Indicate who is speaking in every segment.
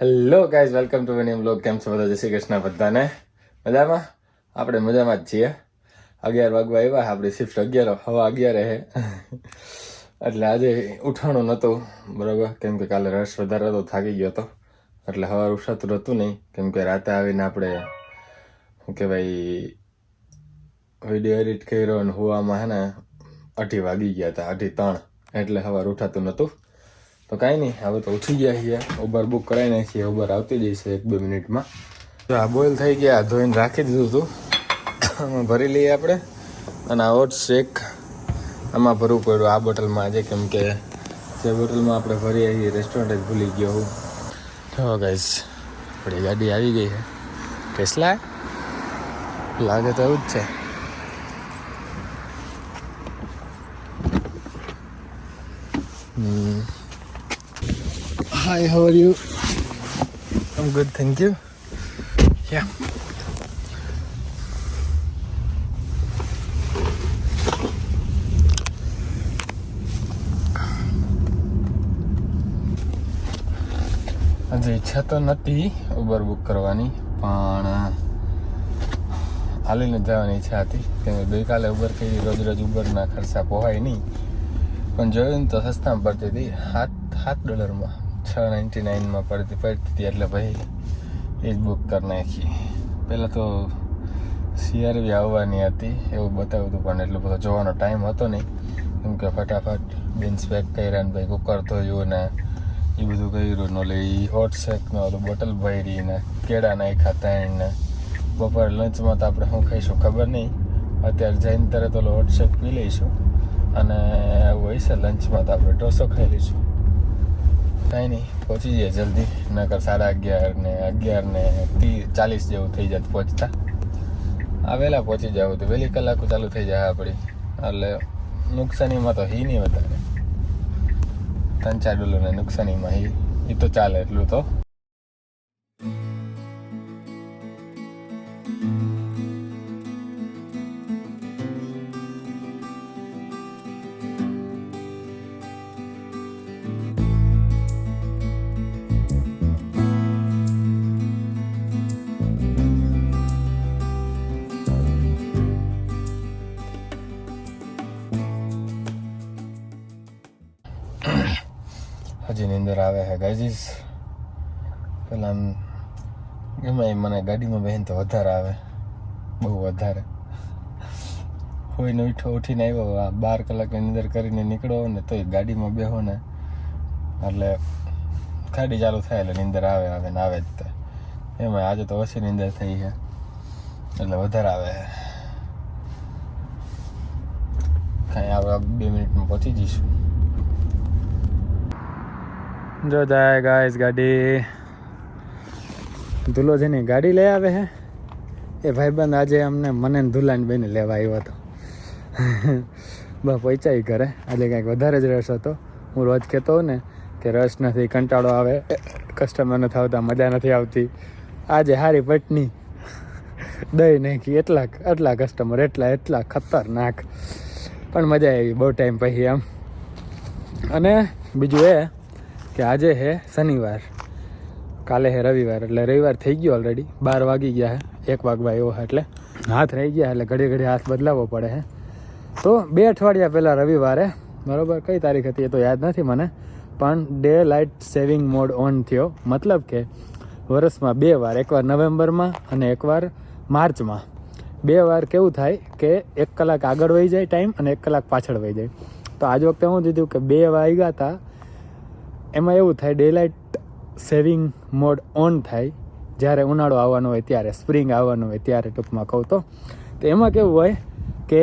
Speaker 1: Hello guys, welcome to વેનિયમ blog. કેમ છો બધા? જય શ્રી કૃષ્ણ બધાને. મજામાં? આપણે મજામાં જ છીએ. 11 વાગવા આવ્યા, આપણી શિફ્ટ 11 હવા 11 હે. એટલે આજે ઉઠાણું નહોતું બરાબર, કેમ કે કાલે રશ વધારે હતો, થાકી ગયો હતો, એટલે સવાર ઉઠાતું હતું નહીં. કેમ કે રાતે આવીને આપણે શું કહેવાય વિડીયો એડિટ કર્યો અને હુવામાં હે ને 2:30 વાગી ગયા હતા, 2:30, એટલે સવાર ઉઠાતું નહોતું. તો કાંઈ નહીં, હવે તો ઉઠી ગયા છીએ. ઉબર બુક કરાવી નાખીએ, ઉબર આવતી જઈશે 1-2 મિનિટમાં. તો આ બોઇલ થઈ ગયા, ધોઈને રાખી દીધું હતું, આમાં ભરી લઈએ આપણે. અને આ ઓટ શેક આમાં ભરવું પડ્યું આ બોટલમાં આજે, કેમ કે જે બોટલમાં આપણે ભરીએ એ રેસ્ટોરન્ટ જ ભૂલી ગયો હું. જો ગાઈસ, આપણી ગાડી આવી ગઈ છે. ટેસ્લા લાગે તો એવું જ છે. Hi, how are you? I'm good, thank you. Yeah. આજે ઈચ્છા તો નથી ઉબર બુક કરવાની, પણ હાલીને જવાની ઈચ્છા હતી. કેમ કે ગઈકાલે ઉબર કરી, રોજ રોજ ઉબરના ખર્ચા પોહાય નહીં. પણ જોયું ને તો સસ્તામાં પડતી હતી, $7 $6.99 પડતી હતી. એટલે ભાઈ એ જ બુક કરી નાખી. પહેલાં તો CRV આવવાની હતી એવું બતાવ્યું હતું, પણ એટલો બધો જોવાનો ટાઈમ હતો નહીં. કેમ કે ફટાફટ બીન્સ પેક કર્યા ને ભાઈ કુકર ધોયું ને એ બધું કર્યું ને, ઓલે હોટ શેકનો ઓલું બોટલ ભરી ને કેળા નાખ્યા ત્રણ ને. બપોરે લંચમાં તો આપણે શું ખાઈશું ખબર નહીં. અત્યારે જઈને તરત ઓલો હોટ શેક પી લઈશું, અને એવું હોય છે લંચમાં તો આપણે ઢોસો ખાઈ લઈશું. કાંઈ નહીં, પહોંચી જઈએ જલ્દી, નકર 11:30 ને 11:40 જેવું થઈ જાય પહોંચતા. આ વહેલા પહોંચી જાવ તો વહેલી કલાકો ચાલુ થઈ જાય આપણી, એટલે નુકસાનીમાં તો હી નહીં વધારે. $3-4 નુકસાનીમાં એ તો ચાલે એટલું તો. હજી નીંદર આવે છે ગાઈઝ. પેલા એમાં મને ગાડીમાં બેહીને તો વધારે આવે, બહુ વધારે. હોઈને ઉઠીને આવ્યો, 12 કલાકની નીંદર કરીને નીકળો ને તોય ગાડીમાં બેહો ને એટલે ગાડી ચાલુ થાય એટલે નીંદર આવે ને આવે જ. તે એમાં આજે તો ઓછી નીંદર થઈ છે એટલે વધારે આવે. કાંઈ આવે 2 મિનિટમાં પહોંચી જઈશું. જો જાય ગાઈસ ગાડી. ધૂલો જેની ગાડી લઈ આવે છે એ ભાઈબંધ આજે મને ધૂલાને બેને લેવા આવ્યો હતો. બસ પહોંચાઈ ઘરે. આજે કંઈક વધારે જ રસ હતો. હું રોજ કહેતો હોઉં ને કે રસ નથી, કંટાળો આવે, કસ્ટમર નથી આવતા, મજા નથી આવતી. આજે હારી પટની દહીં નાખી, એટલા કસ્ટમર, એટલા ખતરનાક, પણ મજા આવી બહુ ટાઈમ પછી આમ. અને બીજું એ કે આજે છે શનિવાર, કાલે છે રવિવાર, એટલે રવિવાર થઈ ગયો ઓલરેડી. 12 વાગી ગયા છે, 1 વાગવા આવ્યો છે, એટલે હાથ રહી ગયા, એટલે ઘડી હાથ બદલાવવો પડે છે. તો 2 અઠવાડિયા પહેલાં રવિવારે, બરાબર કઈ તારીખ હતી એ તો યાદ નથી મને, પણ day light saving mode on થયો. મતલબ કે વર્ષમાં 2 વાર, એકવાર નવેમ્બરમાં અને એકવાર માર્ચમાં. 2 વાર કેવું થાય કે 1 કલાક આગળ વહી જાય ટાઈમ અને 1 કલાક પાછળ વહી જાય. તો આજ વખતે હું દીધું કે 2 વાગ્યા હતા, એમાં એવું થાય day light saving mode on થાય જ્યારે ઉનાળો આવવાનો હોય ત્યારે, સ્પ્રિંગ આવવાનું હોય ત્યારે, ટૂંકમાં કહું તો એમાં કેવું હોય કે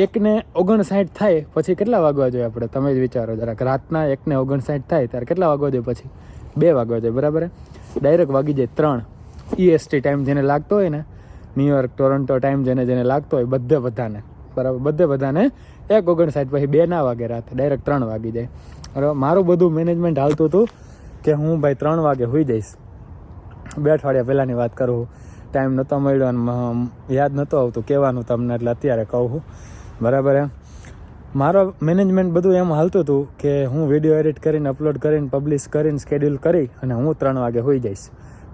Speaker 1: 1:59 થાય પછી કેટલા વાગવા જોઈએ આપણે, તમે જ વિચારો જરાક. રાતના 1:59 થાય ત્યારે કેટલા વાગવા જોઈએ? પછી 2 વાગવા જોઈએ, બરાબર. ડાયરેક્ટ વાગી જાય 3 EST ટાઈમ જેને લાગતો હોય ને, ન્યુયોર્ક ટોરન્ટો ટાઈમ જેને લાગતો હોય, બધાને બરાબર, બધાને 1:59 પછી 2 ના વાગે, રાતે ડાયરેક્ટ 3 વાગી જાય. બરાબર. મારું બધું મેનેજમેન્ટ હાલતું હતું કે હું ભાઈ 3 વાગે સુઈ જઈશ. 2 અઠવાડિયા પહેલાંની વાત કરું. ટાઈમ નહોતો મળ્યો અને યાદ નહોતું આવતું કહેવાનું તમને, એટલે અત્યારે કહું છું, બરાબર. એમ મારો મેનેજમેન્ટ બધું એમ હાલતું હતું કે હું વિડીયો એડિટ કરીને અપલોડ કરીને પબ્લિશ કરીને સ્કેડ્યુલ કરી અને હું 3 વાગે હોઈ જઈશ,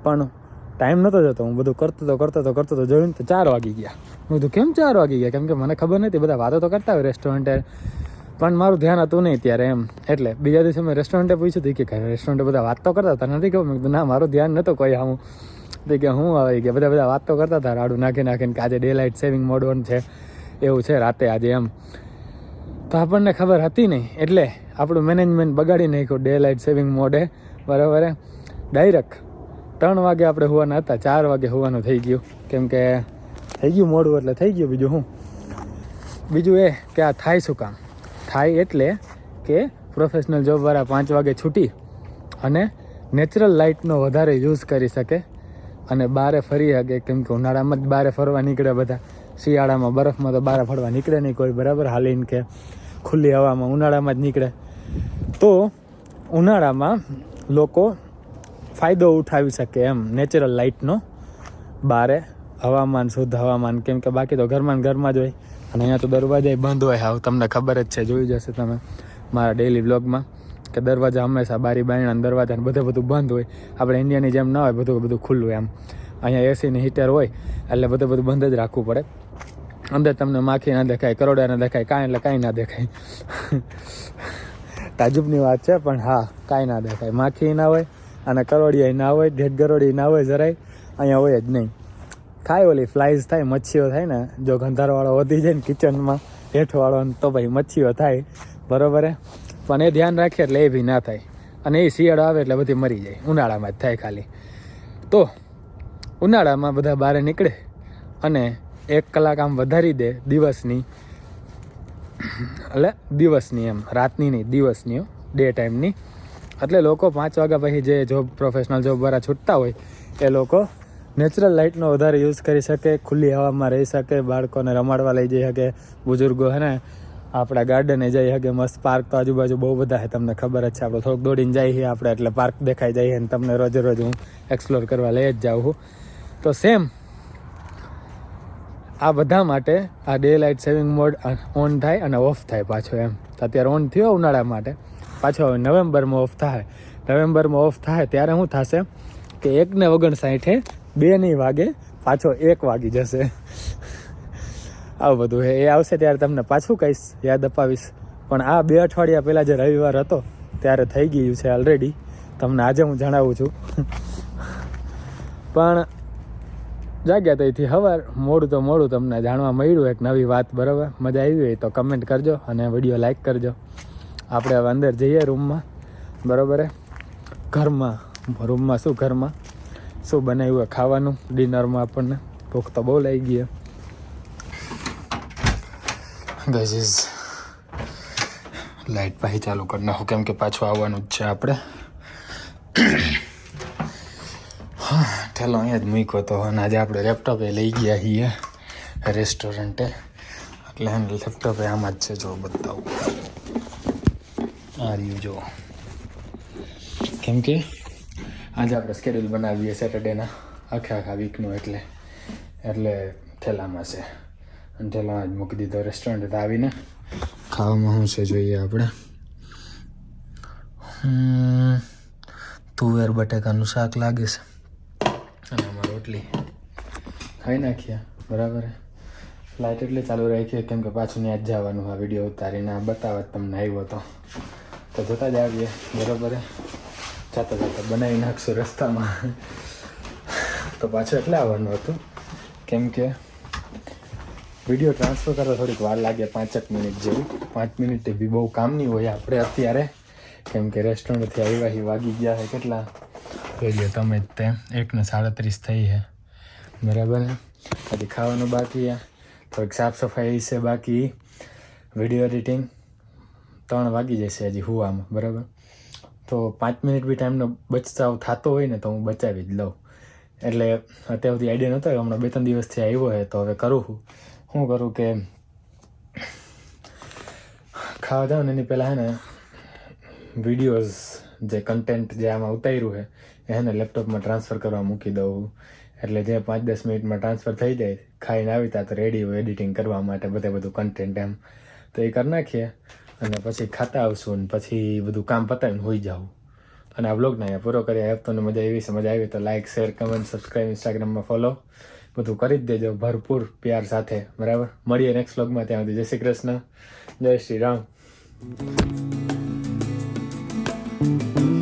Speaker 1: પણ ટાઈમ નહોતો જતો. હું બધું કરતો તો જોયું તો 4 વાગી ગયા. હું કીધું કેમ 4 વાગી ગયા, કેમ કે મને ખબર નથી, બધા વાતો તો કરતા હોય રેસ્ટોરન્ટે, પણ મારું ધ્યાન હતું નહીં ત્યારે એમ. એટલે બીજા દિવસે મેં રેસ્ટોરન્ટે પૂછ્યું હતું કે રેસ્ટોરન્ટે બધા વાત તો કરતા હતા, નથી ખબર. મેં કીધું ના, મારું ધ્યાન નહોતું કોઈ. હું કે હું આવી ગયા, બધા વાત તો કરતા હતા રાડું નાખીને કે આજે day light saving mode on છે, એવું છે રાતે આજે એમ. તો આપણને ખબર હતી નહીં, એટલે આપણું મેનેજમેન્ટ બગાડી નાખ્યું ડે લાઇટ સેવિંગ મોડે. બરાબર, ડાયરેક્ટ 3 વાગે આપણે હોવાના હતા, 4 વાગે હોવાનું થઈ ગયું, કેમ કે થઈ ગયું મોડું એટલે થઈ ગયું. બીજું એ કે આ થાય શું કામ થાય, એટલે કે પ્રોફેશનલ જોબવાળા 5 વાગે છૂટી અને નેચરલ લાઇટનો વધારે યુઝ કરી શકે અને બહાર ફરી શકે, કેમ કે ઉનાળામાં જ બહાર ફરવા નીકળે બધા. શિયાળામાં બરફમાં તો બહાર ફરવા નીકળે નહીં કોઈ, બરાબર, હાલીને કે ખુલ્લી હવામાં ઉનાળામાં જ નીકળે. તો ઉનાળામાં લોકો ફાયદો ઉઠાવી શકે એમ નેચરલ લાઇટનો, બારે હવામાન, શુદ્ધ હવામાન, કેમ કે બાકી તો ઘરમાં જ હોય. અને અહીંયા તો દરવાજા બંધ હોય. હાવ તમને ખબર જ છે, જોઈ જશે તમે મારા ડેઈલી વ્લોગમાં, કે દરવાજા હંમેશા બારી બારણા દરવાજા બધું બંધ હોય. આપણે ઇન્ડિયાની જેમ ના હોય બધું ખુલ્લું એમ. અહીંયા એસીની હીટર હોય એટલે બધું બંધ જ રાખવું પડે. અંદર તમને માખી ના દેખાય, કરોડા ના દેખાય, કાંઈ એટલે કાંઈ ના દેખાય. તાજુબની વાત છે, પણ હા, કાંઈ ના દેખાય. માખી ના હોય અને કરોડિયા ના હોય, ઢેઢ ગરોડી ના હોય જરાય, અહીંયા હોય જ નહીં. ખાય ઓલી ફ્લાઇઝ થાય, મચ્છીઓ થાય ને, જો ગંધારવાળો વધી જાય ને કિચનમાં હેઠવાળો, તો ભાઈ મચ્છીઓ થાય, બરાબર. પણ એ ધ્યાન રાખીએ એટલે એ બી ના થાય. અને એ શિયાળો આવે એટલે બધી મરી જાય. ઉનાળામાં જ થાય ખાલી. તો ઉનાળામાં બધા બહાર નીકળે અને 1 કલાક આમ વધારી દે દિવસની, એટલે દિવસની એમ, રાતની નહીં, દિવસની, ડે ટાઈમની. એટલે લોકો 5 વાગ્યા પછી જે પ્રોફેશનલ જોબવાળા છૂટતા હોય એ લોકો નેચરલ લાઇટનો વધારે યુઝ કરી શકે, ખુલ્લી હવામાં રહી શકે, બાળકોને રમાડવા લઈ જઈ શકે, બુઝુર્ગો હે ને આપણા ગાર્ડને જઈ શકે. મસ્ત પાર્ક તો આજુબાજુ બહુ બધા છે, તમને ખબર જ છે. આપણે થોડુંક દોડીને જઈએ આપણે એટલે પાર્ક દેખાઈ જાય, અને તમને રોજ હું એક્સપ્લોર કરવા લઈ જ જાઉં છું. તો સેમ આ બધા માટે આ day light saving mode on થાય અને ઓફ થાય પાછો એમ. અત્યારે ઓન થયો ઉનાળા માટે, પાછો નવેમ્બરમાં ઓફ થાય. નવેમ્બરમાં ઓફ થાય ત્યારે શું થશે કે 1:59 2 વાગે પાછો 1 વાગી જશે. આવું બધું છે. એ આવશે ત્યારે તમને પાછું કહીશ, યાદ અપાવીશ. પણ આ 2 અઠવાડિયા પહેલાં જે રવિવાર હતો ત્યારે થઈ ગયું છે ઓલરેડી. તમને આજે હું જણાવું છું. પણ જાગ્યા તો એથી સવાર મોડું તો મોડું તમને જાણવા મળ્યું એક નવી વાત, બરાબર. મજા આવી હોય તો કમેન્ટ કરજો અને વિડીયો લાઈક કરજો. આપણે હવે અંદર જઈએ રૂમમાં, બરાબર. રૂમમાં શું બનાવ્યું હોય ખાવાનું ડિનરમાં, આપણને ભૂખ તો બહુ લાગી ગઈ. લાઇટ પાછી ચાલુ કરી નાખું, કેમ કે પાછું આવવાનું જ છે આપણે. ઠેલો અહીંયા જ મૂક્યો હતો અને આજે આપણે લેપટોપે લઈ ગયા છીએ રેસ્ટોરન્ટે, એટલે લેપટોપે આમાં જ છે. જો બતાવું, આ રહ્યું જો. કેમ કે આજે આપણે સ્કેડ્યુલ બનાવીએ સેટરડેના આખા વીકનું, એટલે ઠેલામાં છે. અને ઠેલામાં જ મૂકી દીધો રેસ્ટોરન્ટે. આવીને ખાવામાં શું છે જોઈએ આપણે. તુવેર બટેકાનું શાક લાગે છે અને આમાં રોટલી ખાઈ નાખ્યા, બરાબર. લાઇટ એટલે ચાલુ રાખીએ કેમ કે પાછું ત્યાં જ જવાનું. આ વિડીયો ઉતારીને આ બતાવત તમને આવ્યો તો જતા જ આવીએ, બરાબર. જાતા બનાવી નાખશું રસ્તામાં. તો પાછું એટલે આવવાનું હતું, કેમ કે વિડીયો ટ્રાન્સફર કરવા થોડીક વાર લાગે, 5 મિનિટ જેવું. 5 મિનિટ બી બહુ કામની હોય આપણે અત્યારે, કેમ કે રેસ્ટોરન્ટથી આવ્યા વાગી ગયા છે કેટલા જોઈએ તમે જ તે 1:37 થઈ છે, બરાબર. હજી ખાવાનું બાકી, થોડીક સાફ સફાઈ છે બાકી, વિડીયો એડિટિંગ 3 વાગી જશે હજી હુવામાં, બરાબર. તો 5 મિનિટ બી ટાઈમનો બચાવ થતો હોય ને તો હું બચાવી જ લઉં. એટલે અત્યાર સુધી આઈડિયા નહોતો, હમણાં 2-3 દિવસથી આવ્યો છે તો હવે કરું શું કરું કે ખાવા જાઉં ને એની પહેલાં હે ને વિડીયોઝ જે કન્ટેન્ટ જે આમાં ઉતાર્યું છે એને લેપટોપમાં ટ્રાન્સફર કરવા મૂકી દઉં. એટલે જે 5-10 મિનિટમાં ટ્રાન્સફર થઈ જાય, ખાઈને આવી ત્યાં તો રેડી હોય એડિટિંગ કરવા માટે બધું કન્ટેન્ટ એમ. તો એ કરી નાખીએ અને પછી ખાતા આવશું ને પછી બધું કામ પતાવીને હોઈ જાઉં. અને આ વ્લોગને અહીંયા પૂરો કરીએ. આપ તમને મજા આવી સમજ આવી તો લાઇક શેર કમેન્ટ સબસ્ક્રાઈબ ઇન્સ્ટાગ્રામમાં ફોલો બધું કરી જ દેજો ભરપૂર પ્યાર સાથે. બરાબર, મળીએ નેક્સ્ટ વ્લોગમાં. ત્યાં સુધી જય શ્રી કૃષ્ણ, જય શ્રી રામ.